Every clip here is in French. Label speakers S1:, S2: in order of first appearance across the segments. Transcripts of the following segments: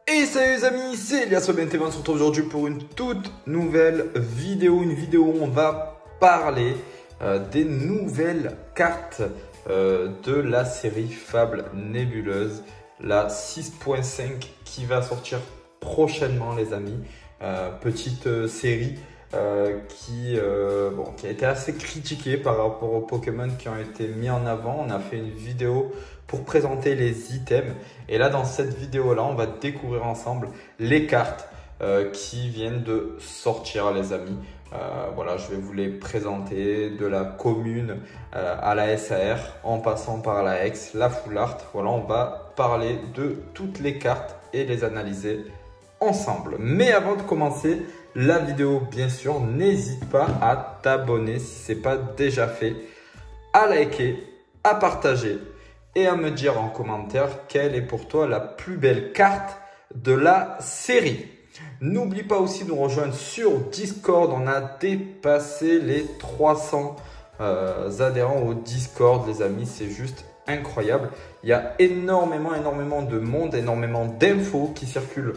S1: Et salut les amis, c'est Elias Sobente, on se retrouve aujourd'hui pour une toute nouvelle vidéo. Une vidéo où on va parler des nouvelles cartes de la série Fable Nébuleuse, la 6.5 qui va sortir prochainement les amis. Petite série qui a été assez critiquée par rapport aux Pokémon qui ont été mis en avant. On a fait une vidéo pour présenter les items. Et là, dans cette vidéo-là, on va découvrir ensemble les cartes qui viennent de sortir, les amis. Voilà, je vais vous les présenter de la commune à la SAR, en passant par la X, la Full Art. Voilà, on va parler de toutes les cartes et les analyser ensemble. Mais avant de commencer la vidéo, bien sûr, n'hésite pas à t'abonner si ce n'est pas déjà fait, à liker, à partager et à me dire en commentaire quelle est pour toi la plus belle carte de la série. N'oublie pas aussi de nous rejoindre sur Discord. On a dépassé les 300 adhérents au Discord, les amis. C'est juste incroyable. Il y a énormément de monde, énormément d'infos qui circulent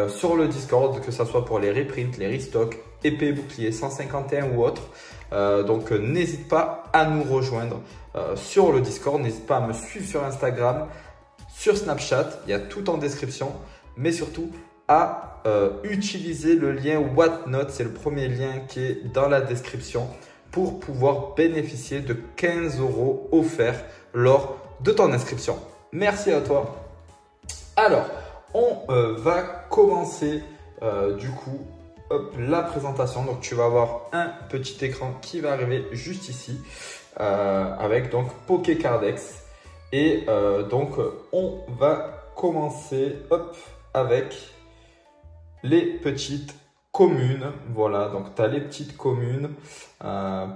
S1: sur le Discord, que ce soit pour les reprints, les restocks, épée, bouclier 151 ou autre. Donc n'hésite pas à nous rejoindre sur le Discord. N'hésite pas à me suivre sur Instagram, sur Snapchat. Il y a tout en description. Mais surtout à utiliser le lien Whatnot. C'est le premier lien qui est dans la description pour pouvoir bénéficier de 15 € offerts lors de ton inscription. Merci à toi. Alors, on va commencer du coup la présentation. Donc, tu vas avoir un petit écran qui va arriver juste ici avec donc Pokécardex. Et donc, on va commencer avec les petites communes. Voilà, donc tu as les petites communes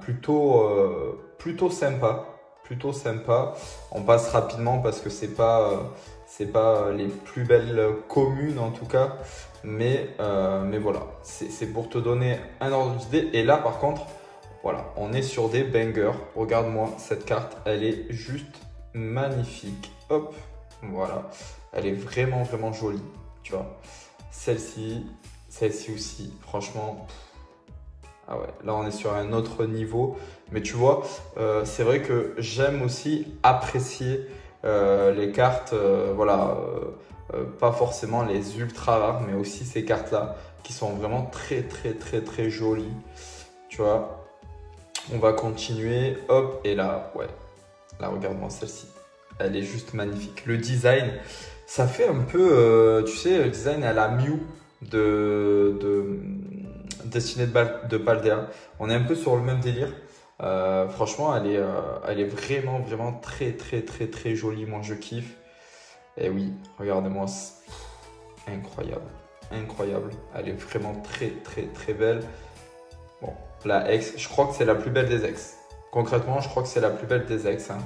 S1: plutôt sympa. Plutôt sympa. On passe rapidement parce que c'est pas les plus belles communes en tout cas. Mais voilà, c'est pour te donner un ordre d'idée. Et là par contre, voilà, on est sur des bangers. Regarde-moi cette carte, elle est juste magnifique. Hop, voilà, elle est vraiment jolie, tu vois. Celle-ci aussi, franchement. Ah ouais, là on est sur un autre niveau. Mais tu vois, c'est vrai que j'aime aussi apprécier les cartes, voilà, pas forcément les ultra rares, mais aussi ces cartes-là qui sont vraiment très jolies. Tu vois, on va continuer, hop, et là, ouais, là regarde-moi celle-ci, elle est juste magnifique. Le design, ça fait un peu, tu sais, le design à la Mew de Destinée de Paldea. On est un peu sur le même délire. Franchement, elle est vraiment très jolie. Moi, je kiffe. Et oui, regardez-moi, incroyable. Elle est vraiment très belle. Bon, la ex, je crois que c'est la plus belle des ex. Concrètement, je crois que c'est la plus belle des ex. Hein.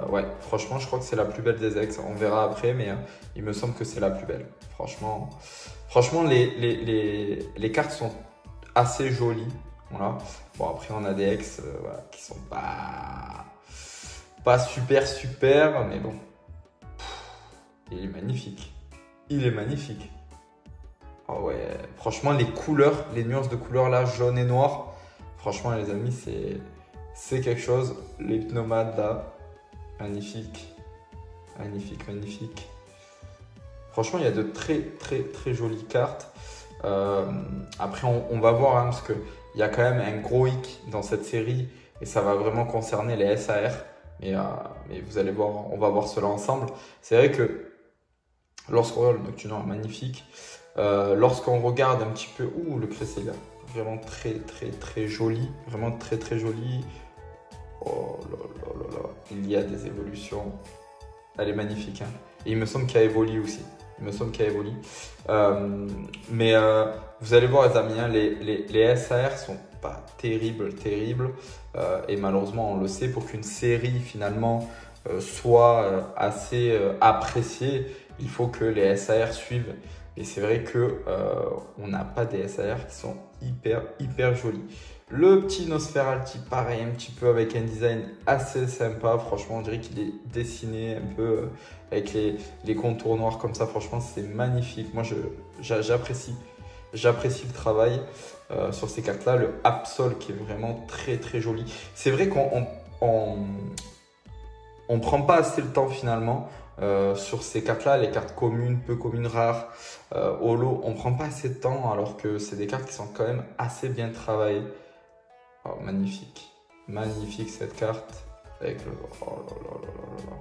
S1: Ouais, franchement, je crois que c'est la plus belle des ex. On verra après, mais il me semble que c'est la plus belle. Franchement, les cartes sont assez jolies. Voilà. Bon, après, on a des ex voilà, qui sont pas super, mais bon. Il est magnifique. Il est magnifique. Oh ouais, franchement, les couleurs, les nuances de couleurs là, jaune et noir. Franchement, les amis, c'est quelque chose. Les pneumades là, magnifique. Magnifique. Franchement, il y a de très jolies cartes. Après, on va voir, hein, parce qu'il y a quand même un gros hic dans cette série et ça va vraiment concerner les SAR. Mais vous allez voir, on va voir cela ensemble. C'est vrai que lorsqu'on regarde le Nocturne, magnifique. Lorsqu'on regarde un petit peu, le Cresselia, vraiment très joli. Vraiment très joli. Oh là. Il y a des évolutions. Elle est magnifique. Hein. Et il me semble qu'elle évolue aussi. Mais vous allez voir les amis, hein, les SAR sont pas terribles. Et malheureusement, on le sait, pour qu'une série finalement soit assez appréciée, il faut que les SAR suivent. Et c'est vrai que on n'a pas des SAR qui sont hyper jolis. Le petit Nosferatu, pareil, un petit peu avec un design assez sympa. Franchement, on dirait qu'il est dessiné un peu avec les contours noirs comme ça. Franchement, c'est magnifique. Moi, j'apprécie le travail sur ces cartes-là. Le Absol qui est vraiment très très joli. C'est vrai qu'on prend pas assez le temps finalement sur ces cartes-là, les cartes communes, peu communes, rares, holo. On prend pas assez de temps alors que c'est des cartes qui sont quand même assez bien travaillées. Oh, magnifique, magnifique cette carte avec le. Oh là là là là là.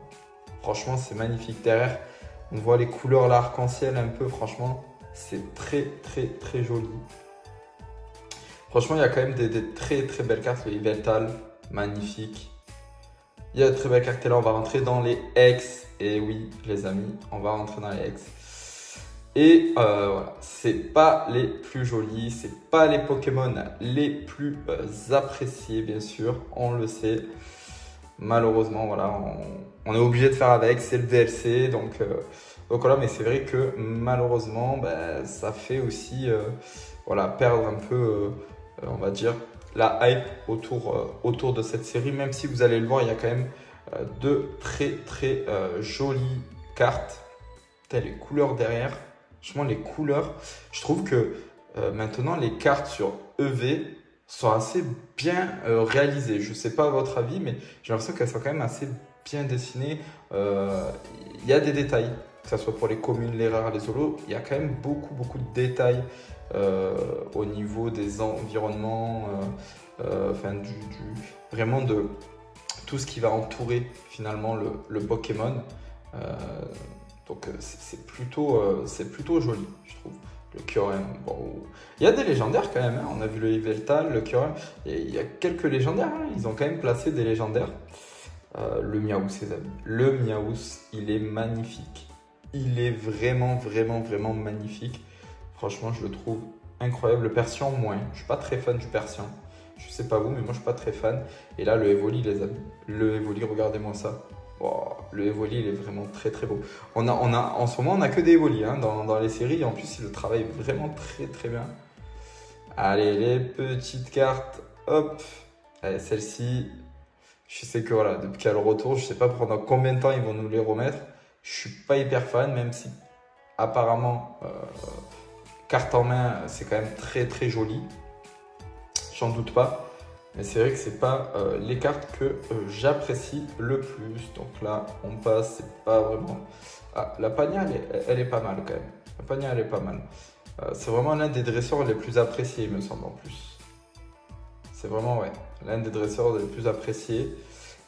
S1: Franchement, c'est magnifique. Derrière, on voit les couleurs, l'arc-en-ciel un peu. Franchement, c'est très très très joli. Franchement, il y a quand même des très très belles cartes. Le Yveltal, magnifique. Il y a de très belles cartes. Et là, on va rentrer dans les ex. Et oui, les amis, on va rentrer dans les ex. Et voilà, c'est pas les plus jolis, c'est pas les Pokémon les plus appréciés, bien sûr, on le sait. Malheureusement, voilà, on est obligé de faire avec, c'est le DLC, donc voilà, mais c'est vrai que malheureusement, ben, ça fait aussi voilà, perdre un peu, on va dire, la hype autour de cette série, même si vous allez le voir, il y a quand même de très très jolies cartes. Putain, les couleurs derrière. Franchement, les couleurs, je trouve que maintenant, les cartes sur EV sont assez bien réalisées. Je ne sais pas votre avis, mais j'ai l'impression qu'elles sont quand même assez bien dessinées. Il y a des détails, que ce soit pour les communes, les rares, les holos. Il y a quand même beaucoup, beaucoup de détails au niveau des environnements, enfin, vraiment de tout ce qui va entourer finalement le Pokémon. Donc c'est plutôt joli, je trouve. Le Kyurem, bon, il y a des légendaires quand même, hein. On a vu le Yveltal, le Kyurem, il y a quelques légendaires, hein. Ils ont quand même placé des légendaires. Le Miaous, les amis. Le Miaous, il est magnifique. Il est vraiment, vraiment, vraiment magnifique. Franchement, je le trouve incroyable. Le Persian, moins. Je suis pas très fan du Persian. Je sais pas vous, mais moi, je suis pas très fan. Et là, le Evoli, les amis. Le Evoli, regardez-moi ça. Oh, le Evoli, il est vraiment très très beau. En ce moment, on n'a que des Evoli hein, dans les séries. En plus, il le travaille vraiment très très bien. Allez, les petites cartes. Hop. Allez, celle-ci. Je sais que voilà, depuis qu'il y a le retour, je sais pas pendant combien de temps ils vont nous les remettre. Je suis pas hyper fan, même si apparemment, carte en main, c'est quand même très très joli. J'en doute pas. Mais c'est vrai que c'est pas les cartes que j'apprécie le plus. Donc là, on passe, c'est pas vraiment. Ah, la Pagna, elle est pas mal quand même. La Pagna, elle est pas mal. C'est vraiment l'un des dresseurs les plus appréciés, il me semble en plus. C'est vraiment, ouais, l'un des dresseurs les plus appréciés.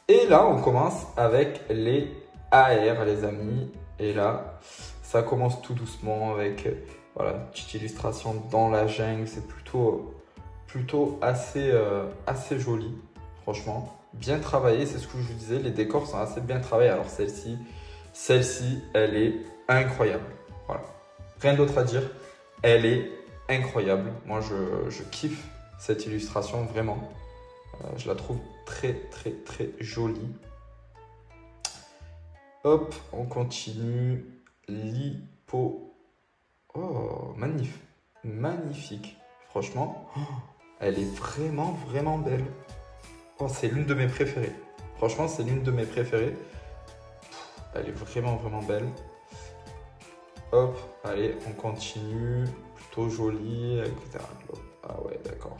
S1: Et là, on commence avec les AR, les amis. Et là, ça commence tout doucement avec voilà, une petite illustration dans la jungle. C'est plutôt assez joli, franchement. Bien travaillé, c'est ce que je vous disais. Les décors sont assez bien travaillés. Alors celle-ci, elle est incroyable. Voilà. Rien d'autre à dire. Elle est incroyable. Moi, je kiffe cette illustration, vraiment. Je la trouve très, très, très jolie. Hop, on continue. Lipo. Oh, magnifique. Magnifique. Franchement, elle est vraiment, vraiment belle. Oh, c'est l'une de mes préférées. Franchement, c'est l'une de mes préférées. Elle est vraiment, vraiment belle. Hop, allez, on continue. Plutôt jolie, etc. Ah ouais, d'accord.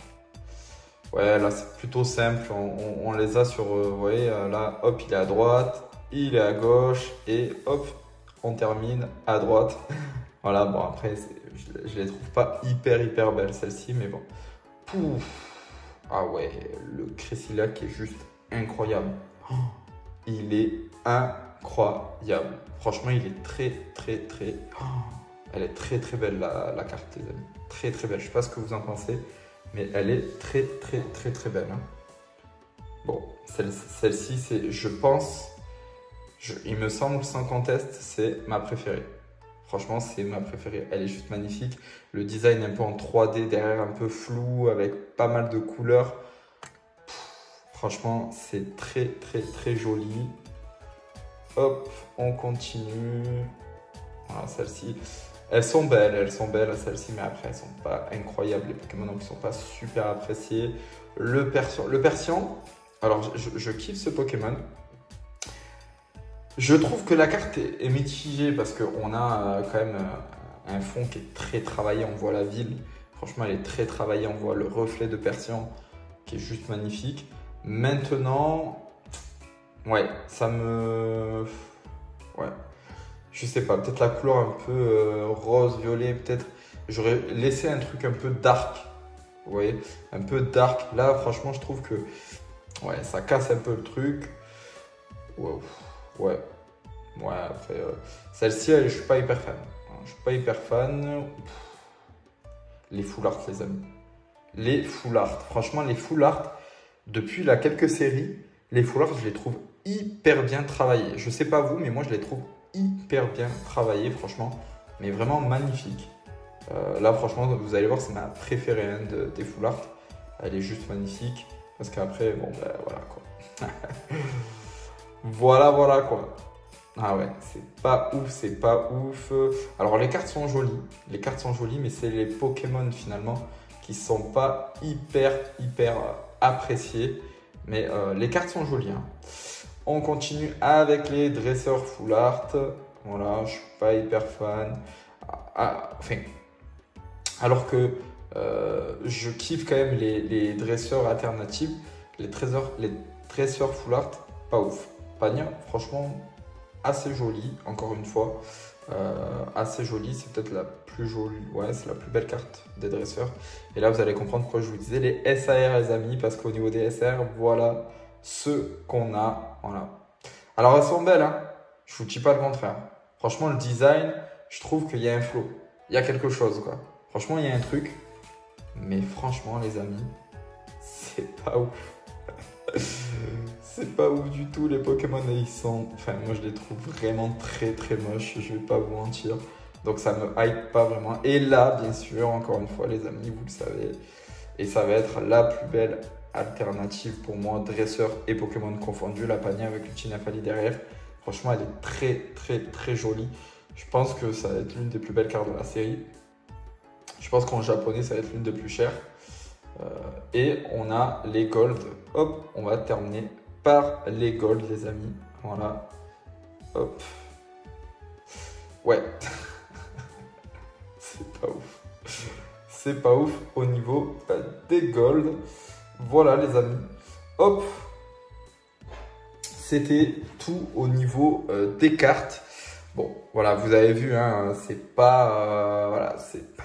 S1: Ouais, là, c'est plutôt simple. On les a sur, vous voyez, là, hop, il est à droite, il est à gauche, et hop, on termine à droite. Voilà, bon, après, je les trouve pas hyper belles, celles-ci, mais bon. Pouf. Ah ouais, le Cressilia qui est juste incroyable. Oh, il est incroyable. Franchement, il est très. Oh, elle est très belle la carte, les amis. Très belle. Je sais pas ce que vous en pensez, mais elle est très belle. Hein. Bon, celle-ci, c'est, je pense, il me semble sans conteste, c'est ma préférée. Franchement, c'est ma préférée. Elle est juste magnifique. Le design un peu en 3D derrière, un peu flou, avec pas mal de couleurs. Franchement, c'est très joli. Hop, on continue. Voilà, celle-ci. elles sont belles celles-ci, mais après elles sont pas incroyables. Les Pokémon donc ils sont pas super appréciés. Le Persian, alors je kiffe ce Pokémon. Je trouve que la carte est mitigée parce qu'on a quand même un fond qui est très travaillé. On voit la ville, franchement elle est très travaillée. On voit le reflet de Persian qui est juste magnifique. Maintenant, ouais, ça me... Ouais, je sais pas, peut-être la couleur un peu rose, violet, peut-être j'aurais laissé un truc un peu dark. Vous voyez, un peu dark. Là, franchement, je trouve que ouais, ça casse un peu le truc. Wow. Ouais. Ouais, après, celle-ci, je suis pas hyper fan. Je suis pas hyper fan. Les full art, les amis. Les full art. Franchement, les full art, depuis là, quelques séries, les full art, je les trouve hyper bien travaillés. Je sais pas vous, mais moi, je les trouve hyper bien travaillés, franchement. Mais vraiment magnifiques. Là, franchement, vous allez voir, c'est ma préférée hein, des full art. Elle est juste magnifique. Parce qu'après, bon, ben voilà quoi. Voilà quoi. Ah ouais, c'est pas ouf, c'est pas ouf. Alors, les cartes sont jolies. Les cartes sont jolies, mais c'est les Pokémon finalement qui sont pas hyper appréciés. Mais les cartes sont jolies. Hein. On continue avec les dresseurs full art. Voilà, je suis pas hyper fan. Enfin, alors que je kiffe quand même les dresseurs alternatifs, les dresseurs full art, pas ouf. Pania, franchement, assez joli, encore une fois. Assez joli, c'est peut-être la plus jolie, ouais, c'est la plus belle carte des dresseurs. Et là, vous allez comprendre pourquoi je vous disais les SAR, les amis, parce qu'au niveau des SR, voilà ce qu'on a. Voilà. Alors, elles sont belles, hein. Je vous dis pas le contraire. Franchement, le design, je trouve qu'il y a un flow. Il y a quelque chose, quoi. Franchement, il y a un truc. Mais franchement, les amis, c'est pas ouf. C'est pas ouf du tout. Les Pokémon, ils sont... Enfin, moi, je les trouve vraiment très moches. Je vais pas vous mentir. Donc, ça me hype pas vraiment. Et là, bien sûr, encore une fois, les amis, vous le savez. Et ça va être la plus belle alternative pour moi, dresseur et Pokémon confondus. La Pania avec l'Utinafali derrière. Franchement, elle est très jolie. Je pense que ça va être l'une des plus belles cartes de la série. Je pense qu'en japonais, ça va être l'une des plus chères. Et on a les gold. Hop, on va terminer par les gold, les amis. Voilà. Hop. Ouais. C'est pas ouf. C'est pas ouf au niveau des gold. Voilà, les amis. Hop. C'était tout au niveau des cartes. Bon, voilà, vous avez vu, hein, c'est pas, voilà, c'est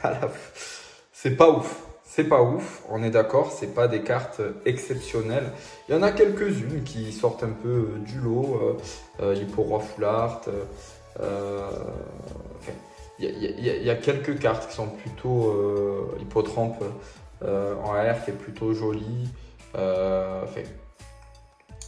S1: pas ouf. C'est pas ouf, on est d'accord, c'est pas des cartes exceptionnelles. Il y en a quelques-unes qui sortent un peu du lot. Hippo Roi Full Art. Enfin, il y a quelques cartes qui sont plutôt Hippotrampe en AR qui est plutôt jolie. Enfin,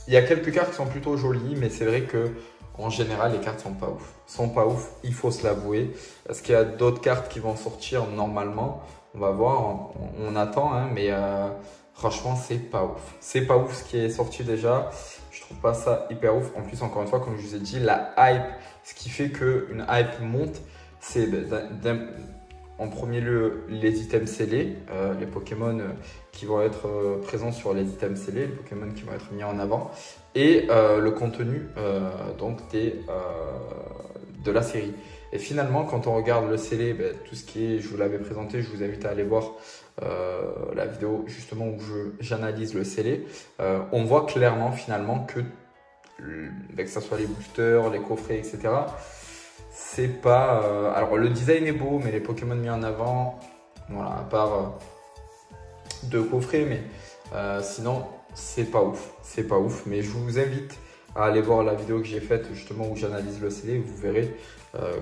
S1: il y a quelques cartes qui sont plutôt jolies, mais c'est vrai que en général, les cartes sont pas ouf. Sont pas ouf, il faut se l'avouer. Est-ce qu'il y a d'autres cartes qui vont sortir normalement? On va voir, on attend, hein, mais franchement, c'est pas ouf. C'est pas ouf ce qui est sorti déjà. Je trouve pas ça hyper ouf. En plus, encore une fois, comme je vous ai dit, la hype, ce qui fait qu'une hype monte, c'est en premier lieu les items scellés, les Pokémon qui vont être présents sur les items scellés, les Pokémon qui vont être mis en avant, et le contenu donc de la série. Et finalement, quand on regarde le scellé, ben, tout ce qui est, je vous l'avais présenté, je vous invite à aller voir la vidéo justement où j'analyse le scellé. On voit clairement finalement que ce soit les boosters, les coffrets, etc. C'est pas... alors le design est beau, mais les Pokémon mis en avant, voilà, à part deux coffrets, mais sinon c'est pas ouf. C'est pas ouf, mais je vous invite à aller voir la vidéo que j'ai faite justement où j'analyse le scellé. Vous verrez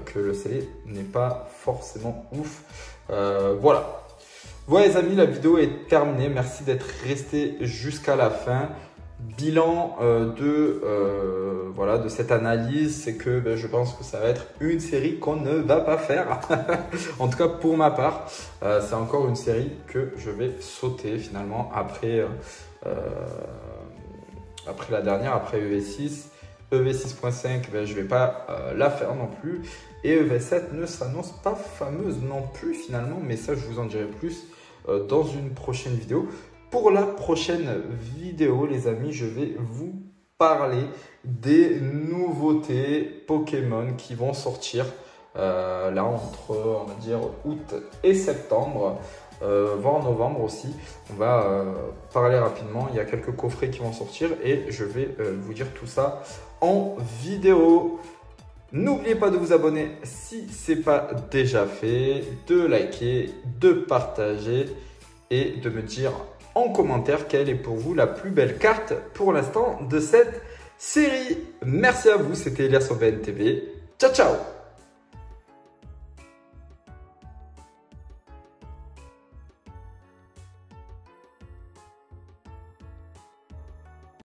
S1: que le scellé n'est pas forcément ouf. Voilà. Voilà les amis, la vidéo est terminée. Merci d'être resté jusqu'à la fin. Bilan voilà, de cette analyse, c'est que je pense que ça va être une série qu'on ne va pas faire. En tout cas pour ma part, c'est encore une série que je vais sauter finalement après la dernière, après EV6. EV6.5, ben, je ne vais pas la faire non plus. Et EV7 ne s'annonce pas fameuse non plus finalement, mais ça je vous en dirai plus dans une prochaine vidéo. Pour la prochaine vidéo, les amis, je vais vous parler des nouveautés Pokémon qui vont sortir là entre, on va dire, août et septembre, voire novembre aussi. On va parler rapidement, il y a quelques coffrets qui vont sortir et je vais vous dire tout ça en vidéo. N'oubliez pas de vous abonner si ce n'est pas déjà fait, de liker, de partager et de me dire en commentaire quelle est pour vous la plus belle carte pour l'instant de cette série. Merci à vous, c'était Elias sur VNTV. Ciao, ciao!